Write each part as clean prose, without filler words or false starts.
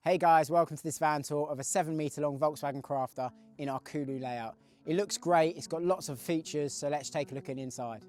Hey guys, welcome to this van tour of a 7-metre long Volkswagen Crafter in our Kunu layout. It looks great, it's got lots of features, so let's take a look in inside.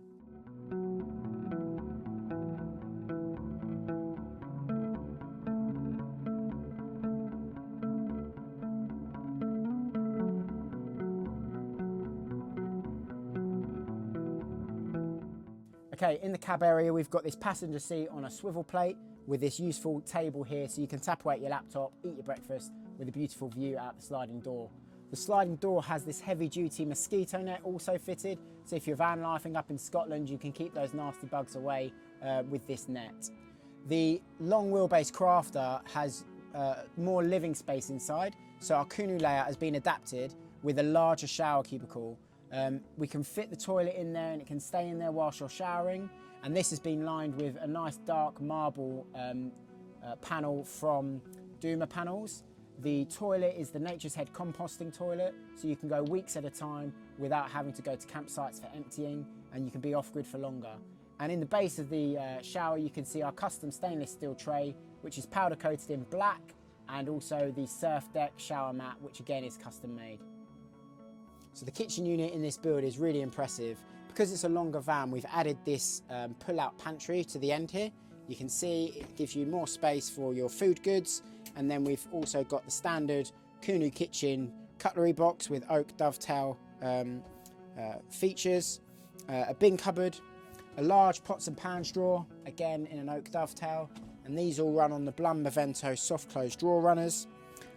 Okay, in the cab area we've got this passenger seat on a swivel plate with this useful table here so you can tap away at your laptop, eat your breakfast with a beautiful view out the sliding door. The sliding door has this heavy duty mosquito net also fitted, so if you're van lifing up in Scotland you can keep those nasty bugs away with this net. The long wheelbase Crafter has more living space inside, so our Kunu layout has been adapted with a larger shower cubicle. We can fit the toilet in there and it can stay in there whilst you're showering, and this has been lined with a nice dark marble panel from Duma Panels. The toilet is the Nature's Head composting toilet, so you can go weeks at a time without having to go to campsites for emptying, and you can be off-grid for longer. And in the base of the shower you can see our custom stainless steel tray, which is powder coated in black, and also the surf deck shower mat, which again is custom made. So the kitchen unit in this build is really impressive. Because it's a longer van, we've added this pull-out pantry to the end here. You can see it gives you more space for your food goods, and then we've also got the standard Kunu kitchen cutlery box with oak dovetail features, a bin cupboard, a large pots and pans drawer, again in an oak dovetail, and these all run on the Blumber Vento soft close drawer runners.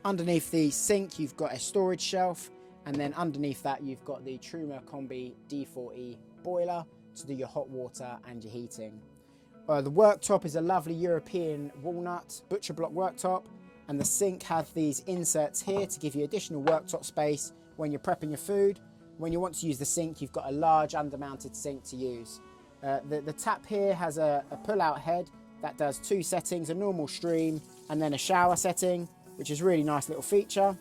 Underneath the sink you've got a storage shelf, and then underneath that you've got the Truma Combi D4E boiler to do your hot water and your heating. The worktop is a lovely European walnut butcher block worktop, and the sink has these inserts here to give you additional worktop space when you're prepping your food. When you want to use the sink, you've got a large undermounted sink to use. The tap here has a pull-out head that does 2 settings, a normal stream and then a shower setting, which is a really nice little feature.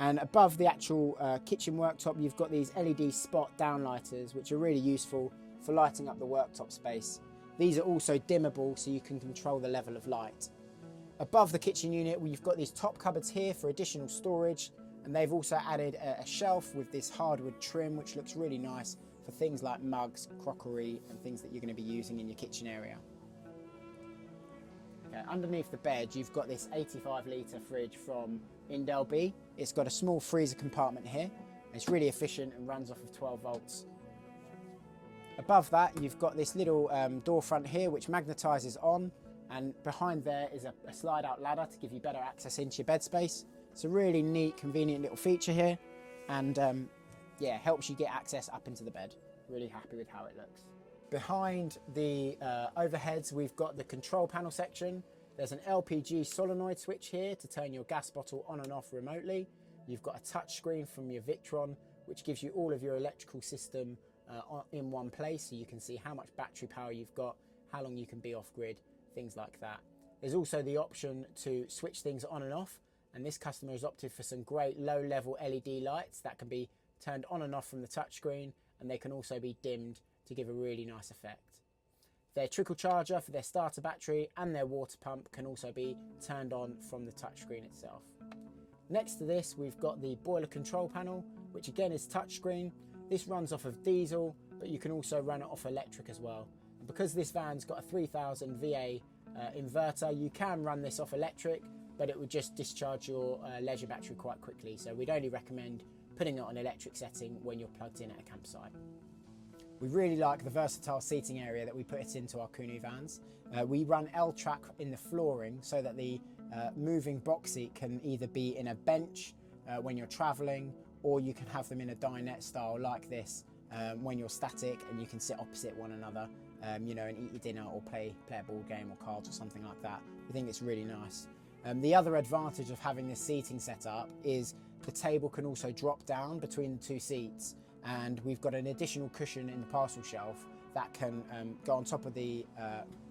And above the actual kitchen worktop you've got these LED spot downlighters, which are really useful for lighting up the worktop space. These are also dimmable, so you can control the level of light. Above the kitchen unit we've got these top cupboards here for additional storage, and they've also added a shelf with this hardwood trim, which looks really nice for things like mugs, crockery and things that you're going to be using in your kitchen area. Okay, underneath the bed you've got this 85-litre fridge from LWB. It's got a small freezer compartment here. It's really efficient and runs off of 12 volts. Above that you've got this little door front here which magnetises on, and behind there is a slide out ladder to give you better access into your bed space. It's a really neat, convenient little feature here, and yeah, helps you get access up into the bed. Really happy with how it looks. Behind the overheads we've got the control panel section. There's an LPG solenoid switch here to turn your gas bottle on and off remotely. You've got a touch screen from your Victron which gives you all of your electrical system in one place, so you can see how much battery power you've got, how long you can be off grid, things like that. There's also the option to switch things on and off, and this customer has opted for some great low level LED lights that can be turned on and off from the touchscreen, and they can also be dimmed to give a really nice effect. Their trickle charger for their starter battery and their water pump can also be turned on from the touchscreen itself. Next to this we've got the boiler control panel, which again is touchscreen. This runs off of diesel, but you can also run it off electric as well. And because this van's got a 3000 VA inverter, you can run this off electric, but it would just discharge your leisure battery quite quickly, so we'd only recommend putting it on electric setting when you're plugged in at a campsite. We really like the versatile seating area that we put it into our Kunu vans. We run L-track in the flooring so that the moving box seat can either be in a bench when you're travelling, or you can have them in a dinette style like this when you're static and you can sit opposite one another, you know, and eat your dinner or play a board game or cards or something like that. We think it's really nice. The other advantage of having this seating set up is the table can also drop down between the 2 seats, and we've got an additional cushion in the parcel shelf that can go on top of the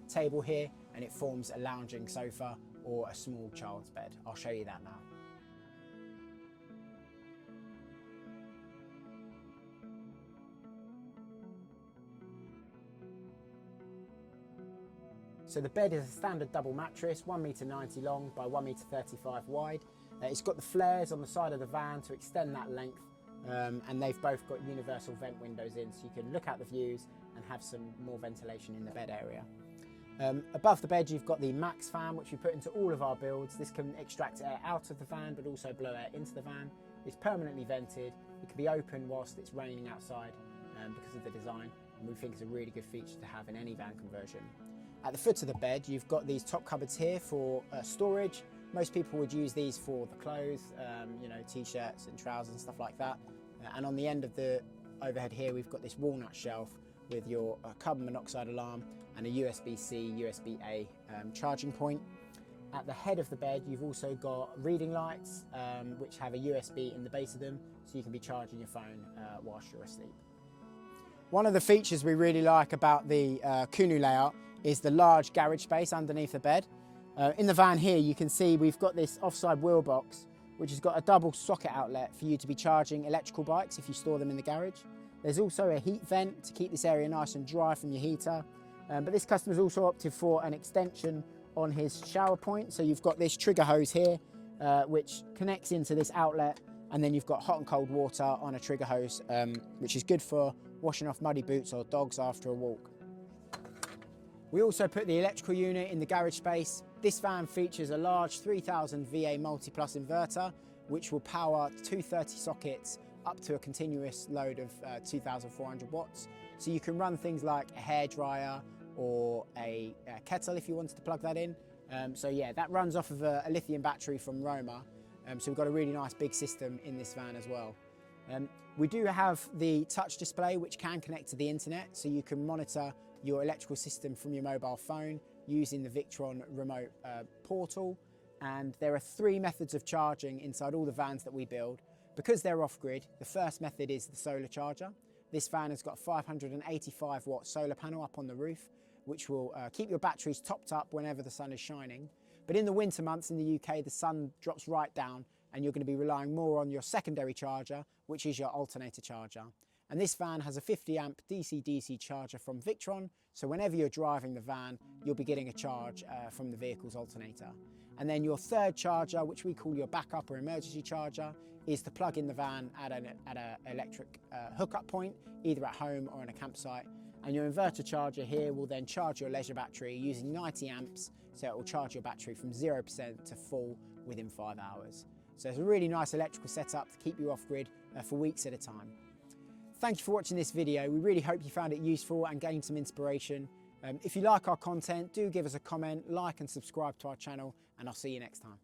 table here, and it forms a lounging sofa or a small child's bed. I'll show you that now. So the bed is a standard double mattress, 1.90 m long by 1.35 m wide. It's got the flares on the side of the van to extend that length, and they've both got universal vent windows in, so you can look out the views and have some more ventilation in the bed area. Above the bed you've got the Max fan, which we put into all of our builds. This can extract air out of the van but also blow air into the van. It's permanently vented, it can be open whilst it's raining outside because of the design, and we think it's a really good feature to have in any van conversion. At the foot of the bed you've got these top cupboards here for storage. Most people would use these for the clothes, you know, t-shirts and trousers and stuff like that. And on the end of the overhead here we've got this walnut shelf with your carbon monoxide alarm and a USB-C, USB-A charging point. At the head of the bed you've also got reading lights which have a USB in the base of them, so you can be charging your phone whilst you're asleep. One of the features we really like about the Kunu layout is the large garage space underneath the bed. In the van here you can see we've got this offside wheel box which has got a double socket outlet for you to be charging electrical bikes if you store them in the garage. There's also a heat vent to keep this area nice and dry from your heater, but this customer's also opted for an extension on his shower point. So you've got this trigger hose here which connects into this outlet, and then you've got hot and cold water on a trigger hose which is good for washing off muddy boots or dogs after a walk. We also put the electrical unit in the garage space. This van features a large 3000 VA Multiplus inverter which will power 230 sockets up to a continuous load of 2,400 watts. So you can run things like a hairdryer or a kettle if you wanted to plug that in. So yeah, that runs off of a lithium battery from Roma. So we've got a really nice big system in this van as well. We do have the touch display which can connect to the internet, so you can monitor your electrical system from your mobile phone using the Victron remote portal. And there are 3 methods of charging inside all the vans that we build. Because they're off-grid, the first method is the solar charger. This van has got a 585 watt solar panel up on the roof, which will keep your batteries topped up whenever the sun is shining. But in the winter months in the UK, the sun drops right down and you're going to be relying more on your secondary charger, which is your alternator charger. And this van has a 50 amp DC-DC charger from Victron, so whenever you're driving the van, you'll be getting a charge from the vehicle's alternator. And then your third charger, which we call your backup or emergency charger, is to plug in the van at an electric hookup point, either at home or in a campsite. And your inverter charger here will then charge your leisure battery using 90 amps, so it will charge your battery from 0% to full within 5 hours. So it's a really nice electrical setup to keep you off-grid for weeks at a time. Thank you for watching this video. We really hope you found it useful and gained some inspiration. If you like our content, do give us a comment, like and subscribe to our channel, and I'll see you next time.